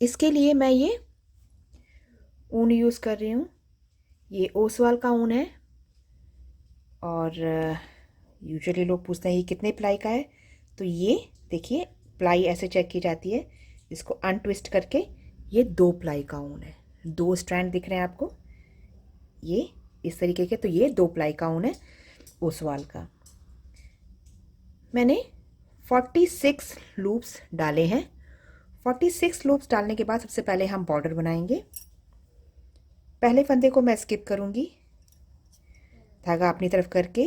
इसके लिए मैं ये ऊन यूज़ कर रही हूँ। ये ओसवाल का ऊन है और यूजुअली लोग पूछते हैं ये कितने प्लाई का है, तो ये देखिए प्लाई ऐसे चेक की जाती है। इसको अनट्विस्ट करके ये 2 प्लाई का ऊन है। 2 स्ट्रैंड दिख रहे हैं आपको, ये इस तरीके के, तो ये 2 प्लाई का ऊन है ओसवाल का। मैंने 46 लूप्स डाले हैं। 46 लूप्स डालने के बाद सबसे पहले हम बॉर्डर बनाएंगे। पहले फंदे को मैं स्किप करूँगी, धागा अपनी तरफ करके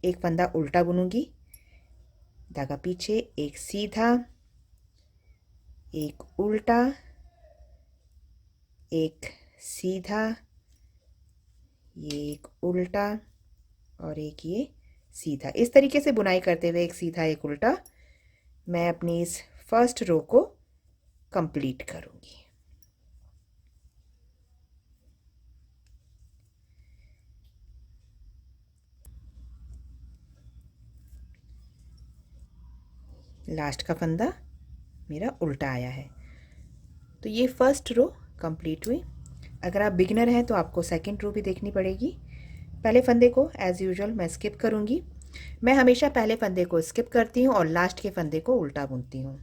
एक फंदा उल्टा बुनूंगी, धागा पीछे, एक सीधा, एक उल्टा, एक सीधा, ये एक उल्टा और एक ये सीधा। इस तरीके से बुनाई करते हुए एक सीधा एक उल्टा मैं अपनी इस फर्स्ट रो को कंप्लीट करूंगी। लास्ट का फंदा मेरा उल्टा आया है, तो ये फर्स्ट रो कंप्लीट हुई। अगर आप बिगिनर हैं तो आपको सेकंड रो भी देखनी पड़ेगी। पहले फंदे को एज़ यूजुअल मैं स्किप करूँगी। मैं हमेशा पहले फंदे को स्किप करती हूँ और लास्ट के फंदे को उल्टा बुनती हूँ।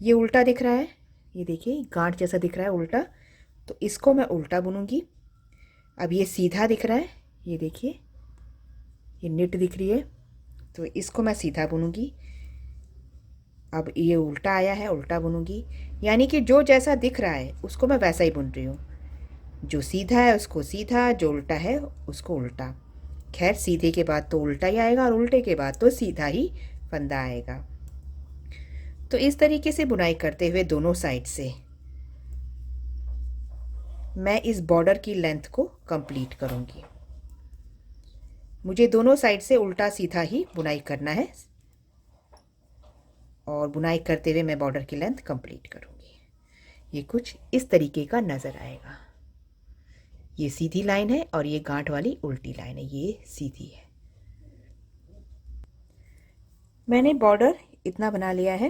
ये उल्टा दिख रहा है, ये देखिए गांठ जैसा दिख रहा है उल्टा, तो इसको मैं उल्टा बुनूंगी। अब ये सीधा दिख रहा है, ये देखिए ये निट दिख रही है, तो इसको मैं सीधा बुनूंगी। अब ये उल्टा आया है, उल्टा बुनूंगी। यानी कि जो जैसा दिख रहा है उसको मैं वैसा ही बुन रही हूँ। जो सीधा है उसको सीधा, जो उल्टा है उसको उल्टा। खैर सीधे के बाद तो उल्टा ही आएगा और उल्टे के बाद तो सीधा ही फंदा आएगा। तो इस तरीके से बुनाई करते हुए दोनों साइड से मैं इस बॉर्डर की लेंथ को कंप्लीट करूंगी। मुझे दोनों साइड से उल्टा सीधा ही बुनाई करना है और बुनाई करते हुए मैं बॉर्डर की लेंथ कंप्लीट करूंगी। ये कुछ इस तरीके का नज़र आएगा। ये सीधी लाइन है और ये गांठ वाली उल्टी लाइन है, ये सीधी है। मैंने बॉर्डर इतना बना लिया है।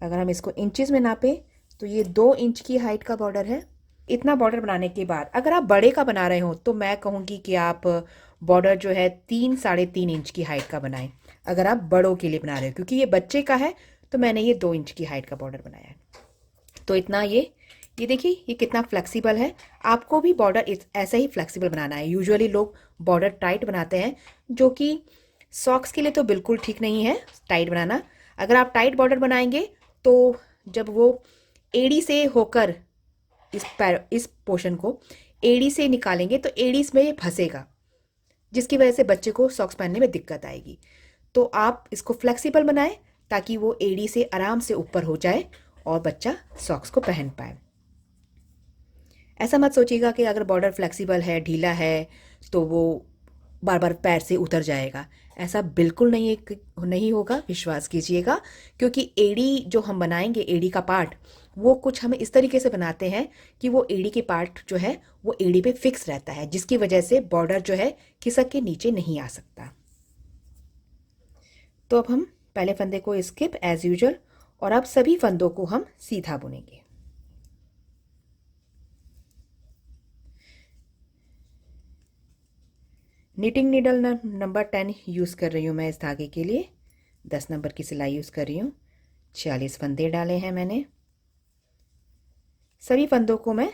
अगर हम इसको इंचेस में नापें तो ये 2 इंच की हाइट का बॉर्डर है। इतना बॉर्डर बनाने के बाद अगर आप बड़े का बना रहे हो तो मैं कहूँगी कि आप बॉर्डर जो है 3-3.5 इंच की हाइट का बनाएं। अगर आप बड़ों के लिए बना रहे हो, क्योंकि ये बच्चे का है तो मैंने ये 2 इंच की हाइट का बॉर्डर बनाया है। तो इतना ये देखिए ये कितना फ्लेक्सिबल है। आपको भी बॉर्डर ऐसा ही फ्लेक्सिबल बनाना है। यूजुअली लोग बॉर्डर टाइट बनाते हैं, जो कि सॉक्स के लिए तो बिल्कुल ठीक नहीं है टाइट बनाना। अगर आप टाइट बॉर्डर बनाएंगे तो जब वो एड़ी से होकर इस पोर्शन को एड़ी से निकालेंगे तो एड़ी में ये फंसेगा, जिसकी वजह से बच्चे को सॉक्स पहनने में दिक्कत आएगी। तो आप इसको फ्लेक्सिबल बनाएं ताकि वो एड़ी से आराम से ऊपर हो जाए और बच्चा सॉक्स को पहन पाए। ऐसा मत सोचिएगा कि अगर बॉर्डर फ्लेक्सिबल है, ढीला है, तो वो बार बार पैर से उतर जाएगा। ऐसा बिल्कुल नहीं होगा, विश्वास कीजिएगा। क्योंकि एड़ी जो हम बनाएंगे, एड़ी का पार्ट, वो कुछ हम इस तरीके से बनाते हैं कि वो एड़ी के पार्ट जो है वो एड़ी पे फिक्स रहता है, जिसकी वजह से बॉर्डर जो है खिसक के नीचे नहीं आ सकता। तो अब हम पहले फंदे को स्किप एज यूजुअल और अब सभी फंदों को हम सीधा बुनेंगे। निटिंग नीडल नंबर 10 यूज़ कर रही हूँ मैं इस धागे के लिए। 10 नंबर की सिलाई यूज़ कर रही हूँ। 46 फंदे डाले हैं मैंने। सभी फंदों को मैं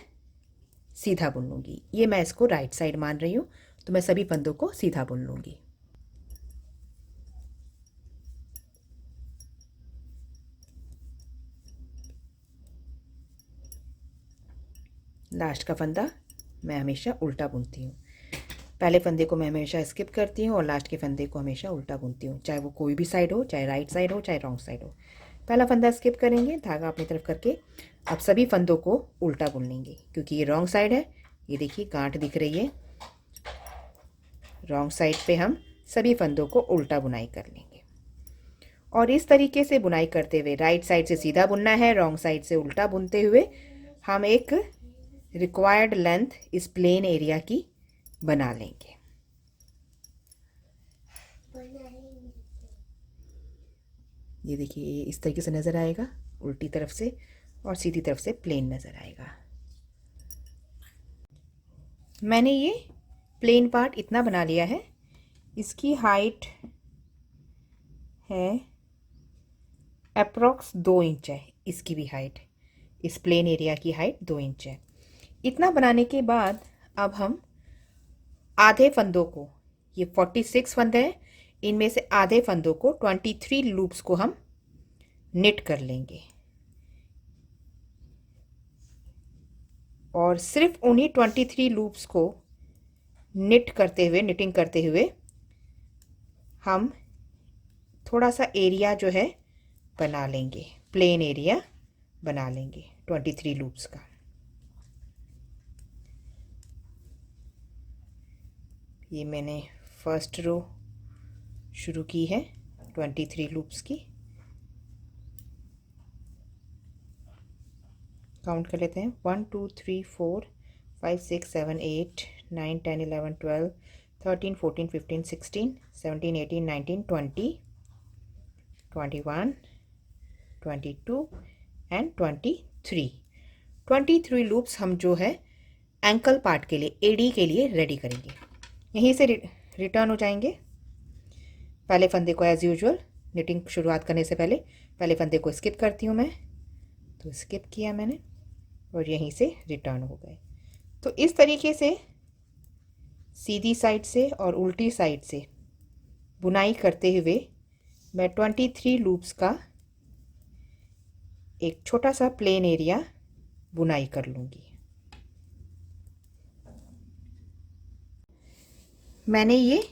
सीधा बुन लूँगी। ये मैं इसको राइट साइड मान रही हूँ, तो मैं सभी फंदों को सीधा बुन लूँगी। लास्ट का फंदा मैं हमेशा उल्टा बुनती हूँ। पहले फंदे को मैं हमेशा स्किप करती हूँ और लास्ट के फंदे को हमेशा उल्टा बुनती हूँ, चाहे वो कोई भी साइड हो, चाहे राइट साइड हो, चाहे रॉन्ग साइड हो। पहला फंदा स्किप करेंगे, धागा अपनी तरफ करके अब सभी फंदों को उल्टा बुन लेंगे, क्योंकि ये रॉन्ग साइड है। ये देखिए गांठ दिख रही है। रॉन्ग साइड पे हम सभी फंदों को उल्टा बुनाई कर लेंगे और इस तरीके से बुनाई करते हुए राइट साइड से सीधा बुनना है, रॉन्ग साइड से उल्टा बुनते हुए हम एक रिक्वायर्ड लेंथ इस प्लेन एरिया की बना लेंगे। ये देखिए इस तरीके से नज़र आएगा उल्टी तरफ से, और सीधी तरफ से प्लेन नज़र आएगा। मैंने ये प्लेन पार्ट इतना बना लिया है। इसकी हाइट है अप्रॉक्स 2 इंच है। इसकी भी हाइट, इस प्लेन एरिया की हाइट 2 इंच है। इतना बनाने के बाद अब हम आधे फंदों को, ये 46 फंदे हैं, इनमें से आधे फंदों को 23 लूप्स को हम निट कर लेंगे और सिर्फ उन्हीं 23 लूप्स को निटिंग करते हुए हम थोड़ा सा एरिया जो है बना लेंगे, प्लेन एरिया बना लेंगे 23 लूप्स का। ये मैंने फर्स्ट रो शुरू की है 23 लूप्स की। काउंट कर लेते हैं, 1 2 3 4 5 6 7 8 9 10 11 12 13 14 15 16 17 18 19 20 21 22 एंड 23 लूप्स हम जो है एंकल पार्ट के लिए, एडी के लिए रेडी करेंगे। यहीं से रिटर्न हो जाएंगे। पहले फंदे को एज़ यूजुअल निटिंग शुरुआत करने से पहले फंदे को स्किप करती हूँ मैं, तो स्किप किया मैंने और यहीं से रिटर्न हो गए। तो इस तरीके से सीधी साइड से और उल्टी साइड से बुनाई करते हुए मैं 23 लूप्स का एक छोटा सा प्लेन एरिया बुनाई कर लूँगी। मैंने ये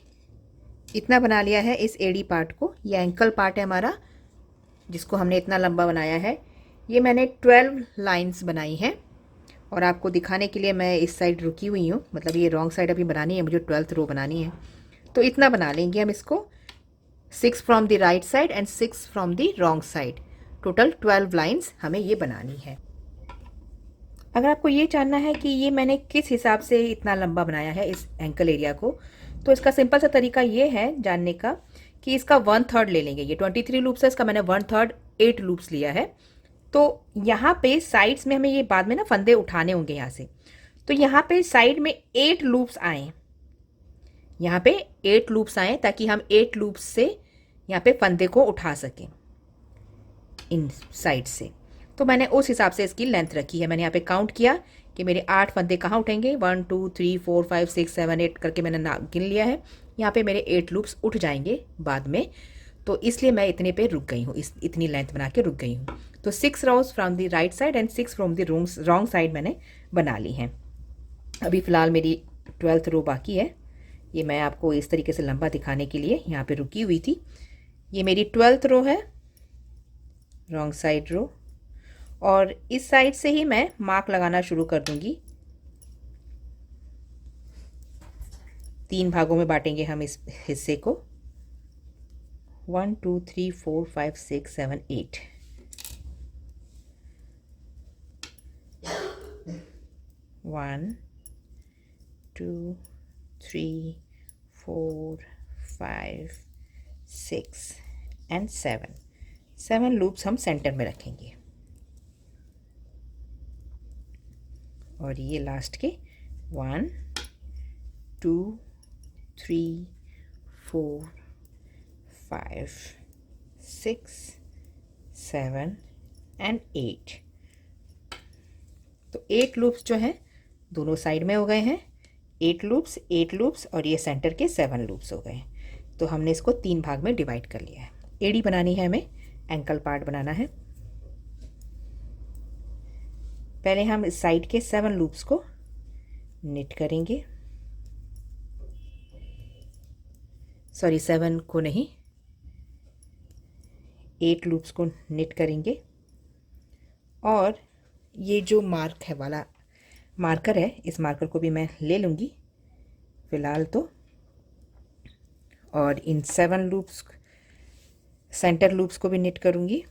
इतना बना लिया है इस एडी पार्ट को। ये एंकल पार्ट है हमारा, जिसको हमने इतना लंबा बनाया है। ये मैंने 12 लाइंस बनाई हैं और आपको दिखाने के लिए मैं इस साइड रुकी हुई हूँ, मतलब ये रॉन्ग साइड अभी बनानी है, मुझे 12th रो बनानी है। तो इतना बना लेंगे हम इसको, 6 from the right side and 6 from the wrong side. Total 12 lines हमें ये बनानी है। अगर आपको ये जानना है कि ये मैंने किस हिसाब से इतना लंबा बनाया है इस एंकल एरिया को, तो इसका सिंपल सा तरीका ये है जानने का कि इसका 1/3 ले लेंगे। ये 23 लूप्स है, इसका मैंने 1/3 8 लूप्स लिया है। तो यहाँ पे साइड्स में हमें ये बाद में ना फंदे उठाने होंगे यहाँ से, तो यहाँ पे साइड में 8 लूप्स आए, यहाँ पे 8 लूप्स आए ताकि हम 8 लूप्स से यहाँ पे फंदे को उठा सकें इन साइड से। तो मैंने उस हिसाब से इसकी लेंथ रखी है। मैंने यहाँ पे काउंट किया कि मेरे 8 फंदे कहाँ उठेंगे, 1 2 3 4 5 6 7 8 करके मैंने गिन लिया है। यहाँ पे मेरे 8 लूप्स उठ जाएंगे बाद में, तो इसलिए मैं इतने पे रुक गई हूँ, इतनी लेंथ बना के रुक गई हूँ। तो 6 rows from the right side and 6 from the wrong side मैंने बना ली हैं। अभी फ़िलहाल मेरी 12th रो बाकी है। ये मैं आपको इस तरीके से लंबा दिखाने के लिए यहाँ पे रुकी हुई थी। ये मेरी 12th रो है, रॉन्ग साइड रो, और इस साइड से ही मैं मार्क लगाना शुरू कर दूंगी। 3 भागों में बांटेंगे हम इस हिस्से को, 1 2 3 4 5 6 7 8। 1 2 3 4 5 6 एंड 7 लूप्स हम सेंटर में रखेंगे और ये लास्ट के 1 2 3 4 5 6 7 एंड 8। तो 8 लूप्स जो हैं दोनों साइड में हो गए हैं, 8 लूप्स और ये सेंटर के 7 लूप्स हो गए हैं। तो हमने इसको 3 भाग में डिवाइड कर लिया है। एडी बनानी है हमें, एंकल पार्ट बनाना है। पहले हम इस साइड के 7 लूप्स को निट करेंगे, सॉरी 7 को नहीं, 8 लूप्स को निट करेंगे। और ये जो मार्क है वाला मार्कर है, इस मार्कर को भी मैं ले लूँगी फ़िलहाल तो, और इन 7 लूप्स सेंटर लूप्स को भी निट करूँगी।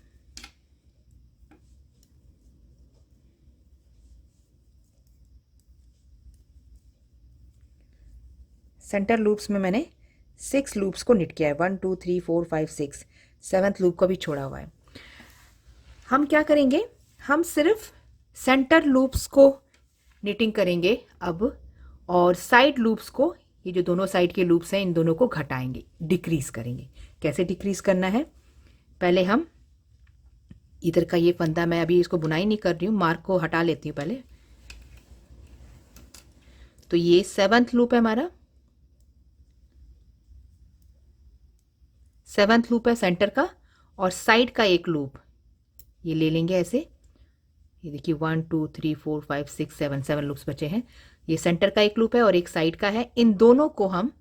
सेंटर लूप्स में मैंने 6 लूप्स को निट किया है, 1 2 3 4 5 6, 7th लूप को भी छोड़ा हुआ है। हम क्या करेंगे, हम सिर्फ सेंटर लूप्स को निटिंग करेंगे अब, और साइड लूप्स को, ये जो दोनों साइड के लूप्स हैं इन दोनों को घटाएंगे, डिक्रीज करेंगे। कैसे डिक्रीज करना है, पहले हम इधर का ये फंदा, मैं अभी इसको बुनाई नहीं कर रही हूँ, मार्क को हटा लेती हूँ पहले। तो ये 7th लूप है हमारा, 7th लूप है सेंटर का, और साइड का एक लूप ये ले लेंगे ऐसे। ये देखिए 1 2 3 4 5 6 7 लूप्स बचे हैं। ये सेंटर का एक लूप है और एक साइड का है। इन दोनों को हम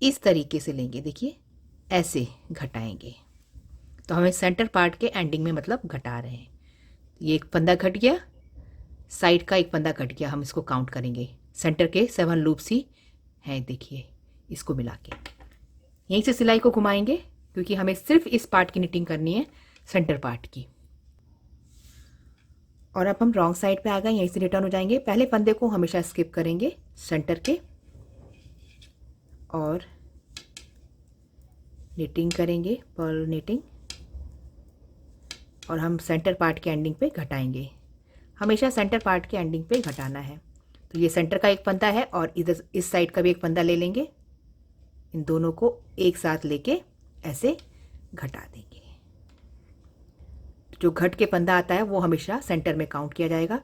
इस तरीके से लेंगे, देखिए ऐसे घटाएंगे। तो हमें सेंटर पार्ट के एंडिंग में मतलब घटा रहे हैं। ये एक फंदा घट गया, साइड का एक फंदा घट गया, हम इसको काउंट करेंगे। सेंटर के 7 लूप्स ही हैं, देखिए इसको मिला के यहीं से सिलाई को घुमाएंगे, क्योंकि हमें सिर्फ इस पार्ट की निटिंग करनी है, सेंटर पार्ट की। और अब हम रॉन्ग साइड पे आ गए, यहीं से रिटर्न हो जाएंगे। पहले फंदे को हमेशा स्किप करेंगे सेंटर के, और निटिंग करेंगे, पर्ल निटिंग, और हम सेंटर पार्ट के एंडिंग पे घटाएंगे। हमेशा सेंटर पार्ट के एंडिंग पे घटाना है। तो ये सेंटर का एक फंदा है और इधर इस साइड का भी एक फंदा ले लेंगे। इन दोनों को एक साथ लेके ऐसे घटा देंगे। जो घट के फंदा आता है वो हमेशा सेंटर में काउंट किया जाएगा।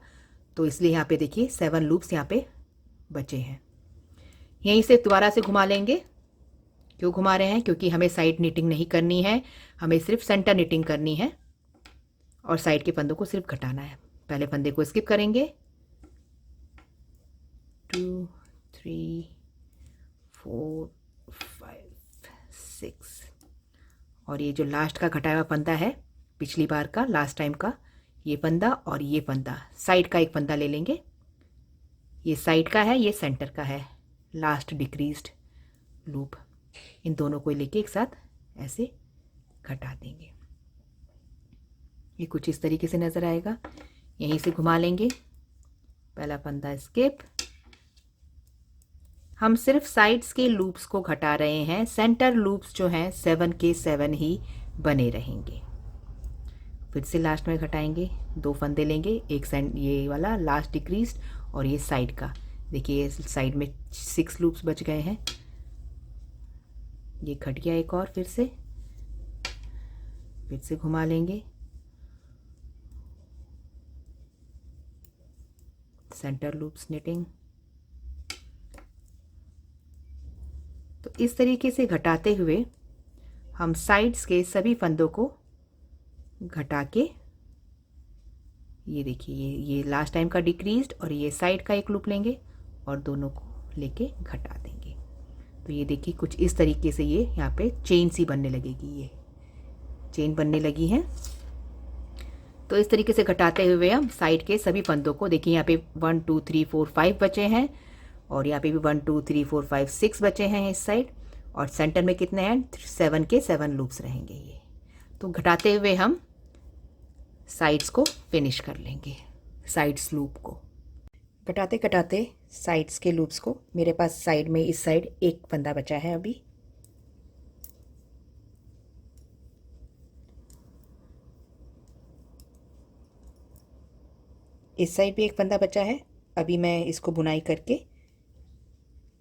तो इसलिए यहाँ पे देखिए 7 लूप्स यहाँ पे बचे हैं। यहीं से दोबारा से घुमा लेंगे। क्यों घुमा रहे हैं, क्योंकि हमें साइड निटिंग नहीं करनी है, हमें सिर्फ सेंटर निटिंग करनी है और साइड के फंदों को सिर्फ घटाना है। पहले फंदे को स्किप करेंगे, 2 3 4 5 6, और ये जो लास्ट का घटाया हुआ फंदा है पिछली बार का, लास्ट टाइम का, ये फंदा और ये फंदा, साइड का एक फंदा ले लेंगे। ये साइड का है, ये सेंटर का है, लास्ट डिक्रीज्ड लूप। इन दोनों को लेके एक साथ ऐसे घटा देंगे। ये कुछ इस तरीके से नज़र आएगा। यहीं से घुमा लेंगे, पहला फंदा स्किप। हम सिर्फ साइड्स के लूप्स को घटा रहे हैं, सेंटर लूप्स जो हैं 7 के 7 ही बने रहेंगे। फिर से लास्ट में घटाएंगे, 2 फंदे लेंगे, एक ये वाला लास्ट डिक्रीज्ड और ये साइड का। देखिए साइड में 6 लूप्स बच गए हैं। ये घट गया एक और, फिर से घुमा लेंगे, सेंटर लूप्स निटिंग। तो इस तरीके से घटाते हुए हम साइड्स के सभी फंदों को घटा के, ये देखिए ये लास्ट टाइम का डिक्रीज्ड और ये साइड का एक लूप लेंगे और दोनों को लेके घटा देंगे। तो ये देखिए कुछ इस तरीके से ये यहाँ पे चेन सी बनने लगेगी, ये चेन बनने लगी है। तो इस तरीके से घटाते हुए हम साइड के सभी फंदों को, देखिए यहाँ पे 1 2 3 4 5 बचे हैं और यहाँ पे भी 1 2 3 4 5 6 बचे हैं इस साइड, और सेंटर में कितने हैं, 7 के 7 लूप्स रहेंगे ये। तो घटाते हुए हम साइड्स को फिनिश कर लेंगे, साइड्स लूप को घटाते घटाते साइड्स के लूप्स को। मेरे पास साइड में इस साइड एक फंदा बचा है अभी, इस साइड भी एक फंदा बचा है। अभी मैं इसको बुनाई करके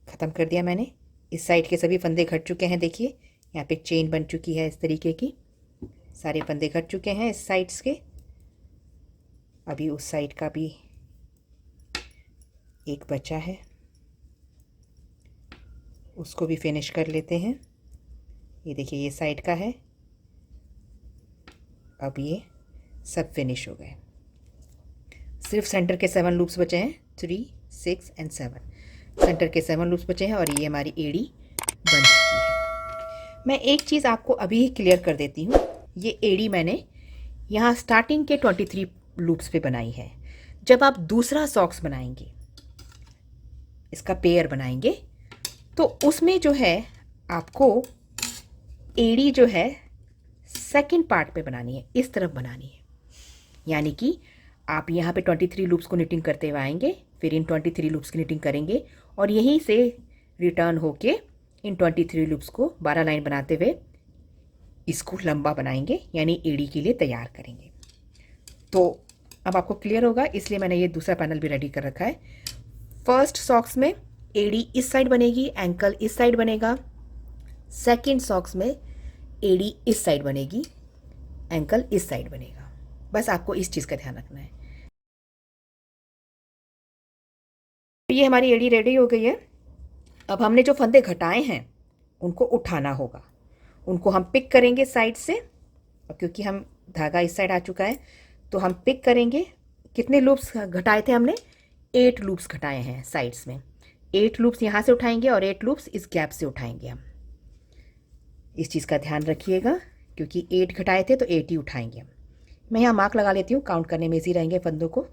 ख़त्म कर दिया मैंने। इस साइड के सभी फंदे घट चुके हैं, देखिए यहाँ पे चेन बन चुकी है इस तरीके की, सारे फंदे घट चुके हैं इस साइड्स के। अभी उस साइड का भी एक बचा है, उसको भी फिनिश कर लेते हैं। ये देखिए ये साइड का है। अब ये सब फिनिश हो गए। सिर्फ सेंटर के 7 लूप्स बचे हैं, 3 6 एंड 7। सेंटर के 7 लूप्स बचे हैं और ये हमारी एड़ी बन चुकी है। मैं एक चीज़ आपको अभी ही क्लियर कर देती हूँ। ये एड़ी मैंने यहाँ स्टार्टिंग के 23 लूप्स पे बनाई है। जब आप दूसरा सॉक्स बनाएंगे, इसका पेयर बनाएंगे, तो उसमें जो है आपको एड़ी जो है सेकंड पार्ट पे बनानी है, इस तरफ बनानी है। यानी कि आप यहाँ पे 23 लूप्स को निटिंग करते हुए आएंगे, फिर इन 23 लूप्स की निटिंग करेंगे और यहीं से रिटर्न होके इन 23 लूप्स को 12 लाइन बनाते हुए इसको लंबा बनाएंगे, यानी एड़ी के लिए तैयार करेंगे। तो अब आपको क्लियर होगा, इसलिए मैंने ये दूसरा पैनल भी रेडी कर रखा है। फर्स्ट सॉक्स में एड़ी इस साइड बनेगी, एंकल इस साइड बनेगा। सेकंड सॉक्स में एड़ी इस साइड बनेगी, एंकल इस साइड बनेगा। बस आपको इस चीज़ का ध्यान रखना है। ये हमारी एड़ी रेडी हो गई है। अब हमने जो फंदे घटाए हैं उनको उठाना होगा, उनको हम पिक करेंगे साइड से। और क्योंकि हम धागा इस साइड आ चुका है तो हम पिक करेंगे। कितने लूप्स घटाए थे हमने? 8 लूप्स घटाए हैं साइड्स में। 8 लूप्स यहाँ से उठाएंगे और 8 लूप्स इस गैप से उठाएंगे हम। इस चीज़ का ध्यान रखिएगा, क्योंकि 8 घटाए थे तो 8 ही उठाएंगे हम। मैं यहाँ मार्क लगा लेती हूँ, काउंट करने में इजी रहेंगे फंदों को।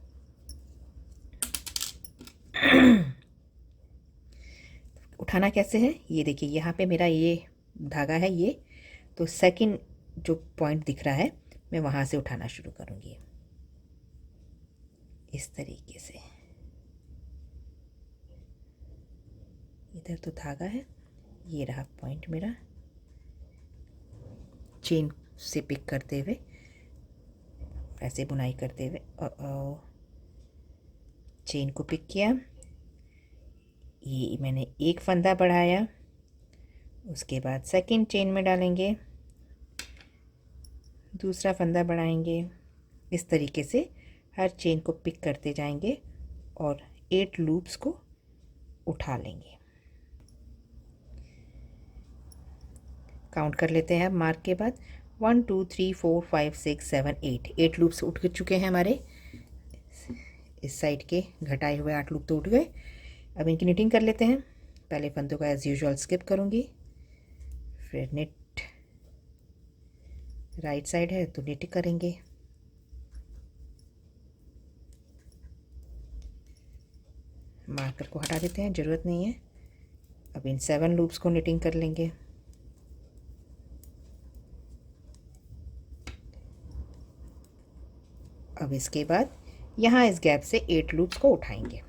उठाना कैसे है ये देखिए, यहाँ पे मेरा ये धागा है ये, तो सेकंड जो पॉइंट दिख रहा है मैं वहाँ से उठाना शुरू करूँगी इस तरीके से। इधर तो धागा है, ये रहा पॉइंट मेरा। चेन से पिक करते हुए, ऐसे बुनाई करते हुए चेन को पिक किया। ये मैंने एक फंदा बढ़ाया, उसके बाद सेकंड चेन में डालेंगे, दूसरा फंदा बढ़ाएंगे। इस तरीके से हर चेन को पिक करते जाएंगे और 8 लूप्स को उठा लेंगे। काउंट कर लेते हैं अब मार्क के बाद। 1 2 3 4 5 6 7 8 लूप्स उठ चुके हैं हमारे। इस साइड के घटाए हुए 8 लूप तो उठ गए। अब इनकी निटिंग कर लेते हैं। पहले फंदों का एज़ यूजुअल स्किप करूँगी, फिर निट राइट साइड है तो निट करेंगे। मार्कर को हटा देते हैं, ज़रूरत नहीं है। अब इन 7 लूप्स को निटिंग कर लेंगे। अब इसके बाद यहाँ इस गैप से 8 लूप्स को उठाएंगे।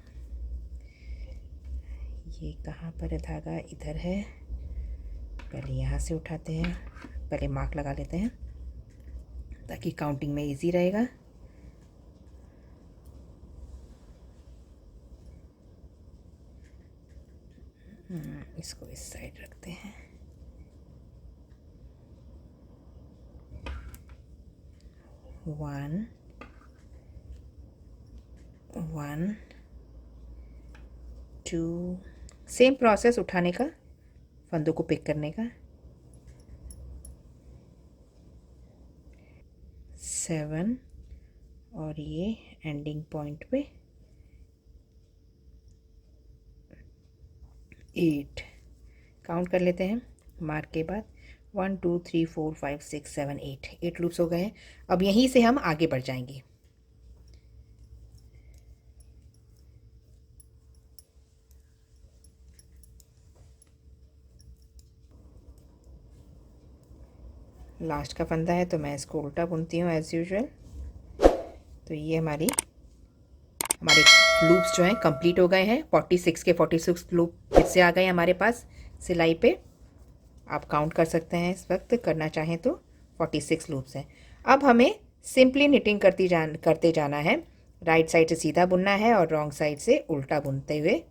ये कहाँ पर है धागा? इधर है। पहले यहाँ से उठाते हैं, पहले मार्क लगा लेते हैं ताकि काउंटिंग में इजी रहेगा। इसको इस साइड रखते हैं। वन 2, सेम प्रोसेस उठाने का, फंदों को पिक करने का। 7 और ये एंडिंग पॉइंट पे 8 काउंट कर लेते हैं मार्क के बाद। 1 2 3 4 5 6 7 8 लूप्स हो गए हैं। अब यहीं से हम आगे बढ़ जाएंगे। लास्ट का फंदा है तो मैं इसको उल्टा बुनती हूँ एज़ यूजुअल। तो ये हमारे लूप्स जो हैं कंप्लीट हो गए हैं। 46 के 46 लूप फिर से आ गए हमारे पास सिलाई पे। आप काउंट कर सकते हैं, इस वक्त करना चाहें तो 46 लूप्स हैं। अब हमें सिंपली निटिंग करते जाना है। राइट साइड से सीधा बुनना है और रॉन्ग साइड से उल्टा बुनते हुए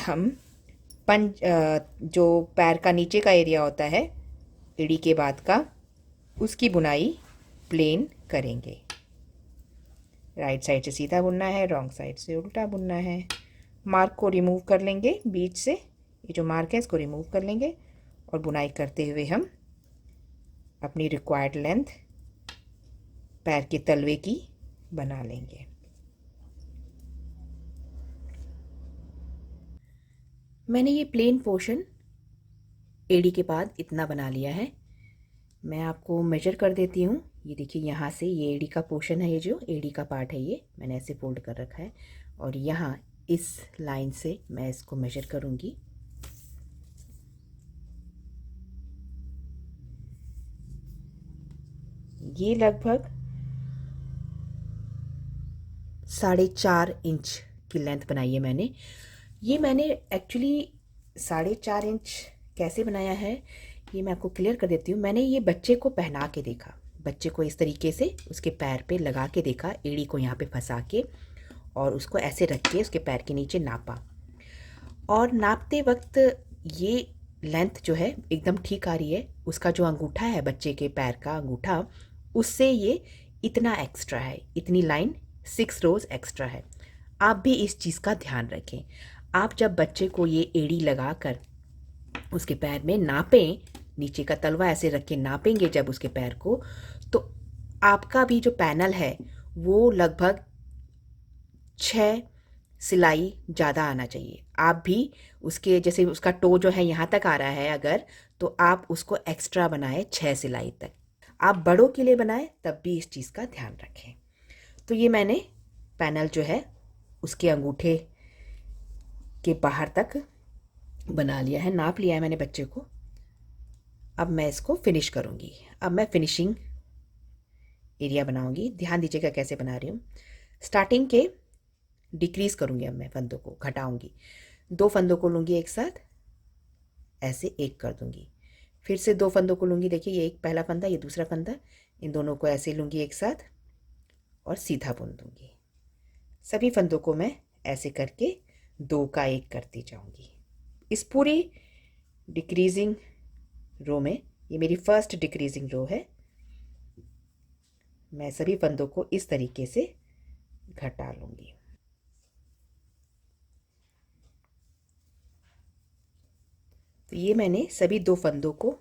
हम जो पैर का नीचे का एरिया होता है एड़ी के बाद का, उसकी बुनाई प्लेन करेंगे। राइट साइड से सीधा बुनना है, रॉन्ग साइड से उल्टा बुनना है। मार्क को रिमूव कर लेंगे बीच से, ये जो मार्क है इसको रिमूव कर लेंगे और बुनाई करते हुए हम अपनी रिक्वायर्ड लेंथ पैर के तलवे की बना लेंगे। मैंने ये प्लेन पोर्शन एड़ी के बाद इतना बना लिया है। मैं आपको मेजर कर देती हूँ। ये देखिए, यहाँ से ये एड़ी का पोर्शन है, ये जो एड़ी का पार्ट है ये मैंने ऐसे फोल्ड कर रखा है और यहाँ इस लाइन से मैं इसको मेजर करूँगी। ये लगभग 4.5 इंच की लेंथ बनाई है मैंने। ये मैंने एक्चुअली 4.5 इंच कैसे बनाया है ये मैं आपको क्लियर कर देती हूँ। मैंने ये बच्चे को पहना के देखा। बच्चे को इस तरीके से उसके पैर पे लगा के देखा, एड़ी को यहाँ पे फंसा के, और उसको ऐसे रख के उसके पैर के नीचे नापा। और नापते वक्त ये लेंथ जो है एकदम ठीक आ रही है। उसका जो अंगूठा है, बच्चे के पैर का अंगूठा, उससे ये इतना एक्स्ट्रा है, इतनी लाइन 6 रोज़ एक्स्ट्रा है। आप भी इस चीज़ का ध्यान रखें। आप जब बच्चे को ये एड़ी लगा कर उसके पैर में नापें, नीचे का तलवा ऐसे रख के नापेंगे जब उसके पैर को, तो आपका भी जो पैनल है वो लगभग 6 सिलाई ज़्यादा आना चाहिए। आप भी उसके, जैसे उसका टो जो है यहाँ तक आ रहा है अगर, तो आप उसको एक्स्ट्रा बनाएं 6 सिलाई तक। आप बड़ों के लिए बनाएं तब भी इस चीज़ का ध्यान रखें। तो ये मैंने पैनल जो है उसके अंगूठे के बाहर तक बना लिया है, नाप लिया है मैंने बच्चे को। अब मैं इसको फिनिश करूँगी। अब मैं फिनिशिंग एरिया बनाऊँगी। ध्यान दीजिएगा कैसे बना रही हूँ। स्टार्टिंग के डिक्रीज़ करूँगी, अब मैं फंदों को घटाऊँगी। 2 फंदों को लूँगी एक साथ, ऐसे एक कर दूँगी। फिर से 2 फंदों को लूँगी, देखिए ये एक पहला फंदा, ये दूसरा फंदा, इन दोनों को ऐसे लूँगी एक साथ और सीधा बुन दूँगी। सभी फंदों को मैं ऐसे करके 2 का 1 करती जाऊँगी। इस पूरी डिक्रीजिंग रो में, ये मेरी फर्स्ट डिक्रीजिंग रो है, मैं सभी फंदों को इस तरीके से घटा लूँगी। तो ये मैंने सभी 2 फंदों को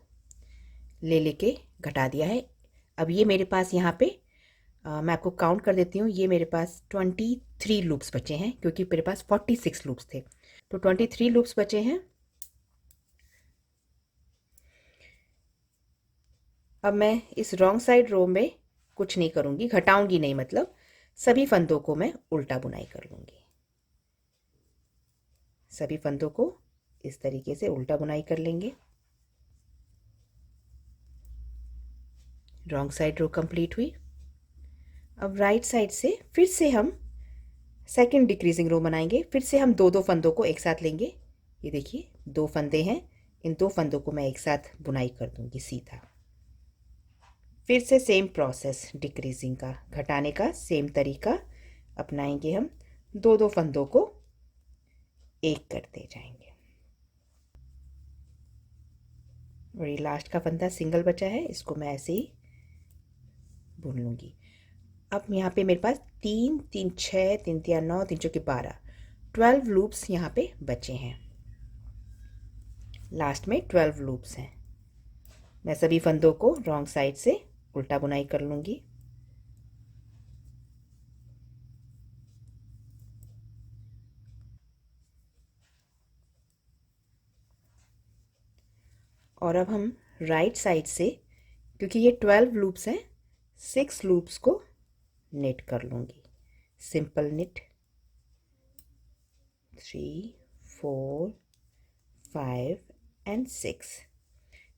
ले लेके घटा दिया है। अब ये मेरे पास यहाँ पे मैं आपको काउंट कर देती हूँ। ये मेरे पास 23 लूप्स बचे हैं, क्योंकि मेरे पास 46 लूप्स थे, तो 23 लूप्स बचे हैं। अब मैं इस रॉन्ग साइड रो में कुछ नहीं करूँगी, घटाऊँगी नहीं, मतलब सभी फंदों को मैं उल्टा बुनाई कर लूँगी। सभी फंदों को इस तरीके से उल्टा बुनाई कर लेंगे। रॉन्ग साइड रो कंप्लीट हुई। अब राइट साइड से फिर से हम सेकंड डिक्रीजिंग रो बनाएंगे। फिर से हम 2-2 फंदों को एक साथ लेंगे। ये देखिए 2 फंदे हैं, इन 2 फंदों को मैं एक साथ बुनाई कर दूंगी सीधा। फिर से सेम प्रोसेस, डिक्रीजिंग का, घटाने का सेम तरीका अपनाएंगे हम। 2-2 फंदों को एक करते जाएंगे। और ये लास्ट का फंदा सिंगल बचा है, इसको मैं ऐसे ही बुन लूँगी। अब यहाँ पे मेरे पास 3 3 6 3 3 9 3 चौके 12 लूप्स यहाँ पे बचे हैं। लास्ट में 12 लूप्स हैं। मैं सभी फंदों को रॉन्ग साइड से उल्टा बुनाई कर लूँगी। और अब हम राइट साइड से, क्योंकि ये 12 लूप्स हैं, 6 लूप्स को नेट कर लूँगी। Simple knit 3 4 5 and 6।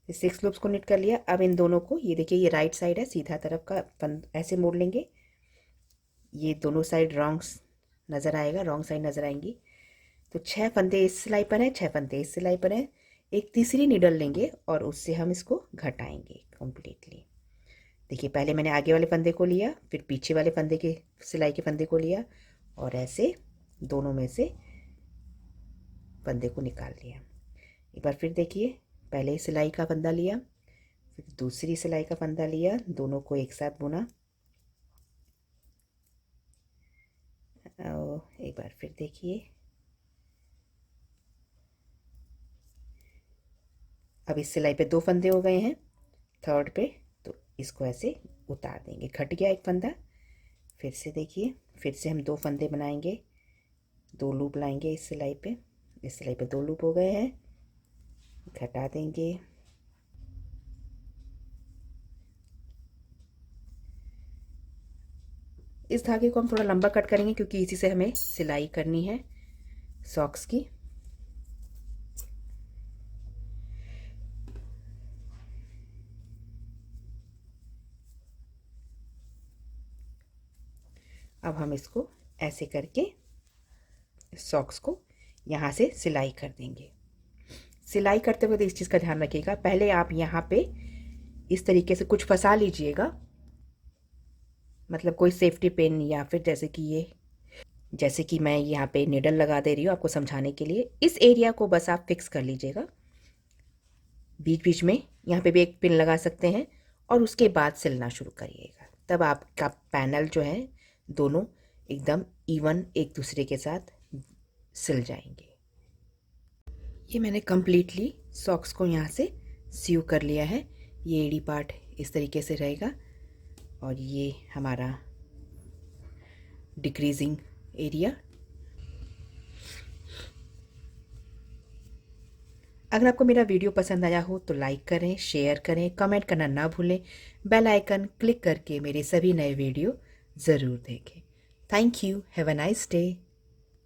ये 6 लूप्स को निट कर लिया। अब इन दोनों को, ये देखिए ये राइट साइड है, सीधा तरफ का फंद ऐसे मोड़ लेंगे। ये दोनों साइड रॉन्ग नज़र आएगा, रॉन्ग साइड नज़र आएंगी। तो 6 फंदे इस सिलाई पर हैं, 6 फंदे इस सिलाई पर हैं। एक तीसरी निडल लेंगे और उससे हम इसको घटाएंगे कम्प्लीटली। देखिए पहले मैंने आगे वाले फंदे को लिया, फिर पीछे वाले फंदे के सिलाई के फंदे को लिया, और ऐसे दोनों में से फंदे को निकाल लिया। एक बार फिर देखिए, पहले सिलाई का फंदा लिया, फिर दूसरी सिलाई का फंदा लिया, दोनों को एक साथ बुना। एक बार फिर देखिए, अब इस सिलाई पे 2 फंदे हो गए हैं, थर्ड पे, तो इसको ऐसे उतार देंगे। घट गया एक फंदा। फिर से देखिए, फिर से हम 2 फंदे बनाएंगे, 2 लूप लाएंगे इस सिलाई पे। इस सिलाई पे 2 लूप हो गए हैं, घटा देंगे। इस धागे को हम थोड़ा लंबा कट करेंगे, क्योंकि इसी से हमें सिलाई करनी है सॉक्स की। अब हम इसको ऐसे करके सॉक्स को यहाँ से सिलाई कर देंगे। सिलाई करते वक्त इस चीज़ का ध्यान रखिएगा, पहले आप यहाँ पे इस तरीके से कुछ फंसा लीजिएगा, मतलब कोई सेफ्टी पिन या फिर जैसे कि मैं यहाँ पे निडल लगा दे रही हूँ आपको समझाने के लिए। इस एरिया को बस आप फिक्स कर लीजिएगा। बीच बीच में यहाँ पे भी एक पिन लगा सकते हैं और उसके बाद सिलना शुरू करिएगा। तब आपका पैनल जो है दोनों एकदम इवन एक दूसरे के साथ सिल जाएंगे। ये मैंने कम्प्लीटली सॉक्स को यहाँ से सीव कर लिया है। ये एड़ी पार्ट इस तरीके से रहेगा और ये हमारा डिक्रीजिंग एरिया। अगर आपको मेरा वीडियो पसंद आया हो तो लाइक करें, शेयर करें, कमेंट करना ना भूलें। बेल आइकन क्लिक करके मेरे सभी नए वीडियो ज़रूर देखें। Thank you. Have a nice day.